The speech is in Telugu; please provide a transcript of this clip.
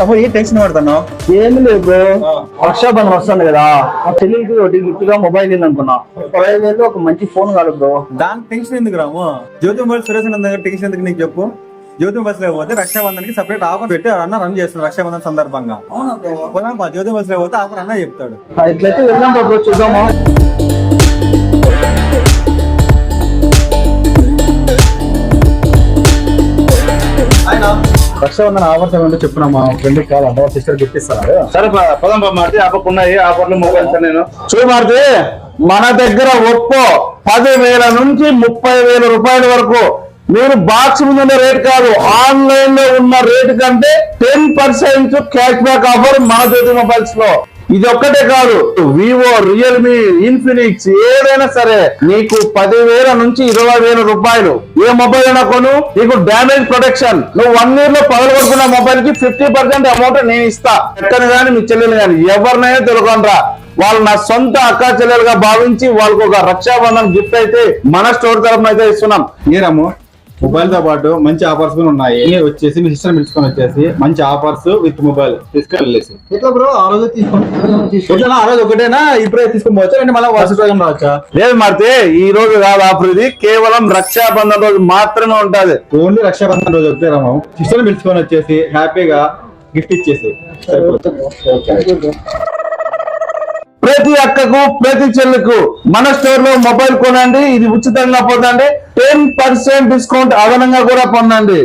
తమ్ముడు ఏ టెన్షన్ పడుతున్నావు? ఏమి లేదు బ్రో, రక్షాబంధన్ వస్తుంది కదా, మా చెల్లికి ఒకటి గిఫ్ట్ గా మొబైల్ ఇల్లు అనుకున్నా. 15,000 ఒక మంచి ఫోన్ కాదు బ్రో. దానికి టెన్షన్ ఎందుకు రాము? జ్యోతి మొబైల్ సురేష్ దగ్గర టెన్షన్ ఎందుకు నీకు చెప్పు. జ్యోతి మొబైల్స్ లేకపోతే రక్షాబంధన్ కి సపరేట్ ఆఫర్ పెట్టి అన్న రన్ చేస్తున్నారు రక్షాబంధన్ సందర్భంగా. జ్యోతి మొబైల్స్ లేకపోతే ఆఫర్ అన్న చెప్తాడు. ఇట్లయితే వెళ్దాం బ్రో, చూద్దామా. రక్షాబంధన్ ఆఫర్స్ ఏమంటే చెప్పున్నా మా ఫ్రెండ్ కాల్ అమ్మ సిస్టర్ గిఫ్ట్ ఇస్తున్నారు. సరే పదం మారుతి ఆఫర్ ఉన్నాయి, ఆఫర్లు మొబైల్స్ నేను చూడు మారుతి. మన దగ్గర ఒప్పో 10,000 నుంచి 30,000 రూపాయల వరకు మీరు బాక్స్ మీద ఉన్న రేట్ కాదు, ఆన్లైన్ లో ఉన్న రేట్ కంటే 10% క్యాష్ బ్యాక్ ఆఫర్ మన జ్యోతి మొబైల్స్ లో. ఇది ఒక్కటే కాదు, వివో, రియల్మీ, ఇన్ఫినిక్స్ ఏదైనా సరే నీకు 10,000 నుంచి 20,000 రూపాయలు ఏ మొబైల్ అయినా కొను, నీకు డ్యామేజ్ ప్రొటెక్షన్. నువ్వు 1 ఇయర్ లో పగలగొట్టుకున్న మొబైల్ కి 50% అమౌంట్ నేను ఇస్తా. ఎక్కని కానీ మీ చెల్లెలు కానీ ఎవరినైనా తెలుగునరా, వాళ్ళు నా సొంత అక్కా చెల్లెలుగా భావించి వాళ్ళకు ఒక రక్షాబంధన్ గిఫ్ట్ అయితే మన స్టోర్ తరఫున అయితే ఇస్తున్నాం. ఏరమ్ము మొబైల్ తో పాటు మంచి ఆఫర్స్ కూడా ఉన్నాయి. వచ్చేసి మీ సిస్టర్ పిలుచుకొని వచ్చేసి మంచి ఆఫర్స్ విత్ మొబైల్ తీసుకెళ్ళేసి బ్రో. ఆ రోజు తీసుకోండి, ఆ రోజు ఒకటేనా ఇప్పుడే తీసుకొని పోవచ్చా అంటే మళ్ళీ వాట్సాప్ ప్రోగ్రామ్ రావచ్చా? లేదు మారితే ఈ రోజు కాదు ఆఫర్, ఇది కేవలం రక్షాబంధన్ రోజు మాత్రమే ఉంటది. ఓన్లీ రక్షాబంధన్ రోజు ఒకటే రాము. సిస్టర్ పిలుచుకొని వచ్చేసి హ్యాపీగా గిఫ్ట్ ఇచ్చేసి ప్రతి అక్కకు ప్రతి చెల్లికు మన స్టోర్ లో మొబైల్ కొనండి, ఇది ఉచితంగా పొందండి. 10% డిస్కౌంట్ అదనంగా కూడా పొందండి.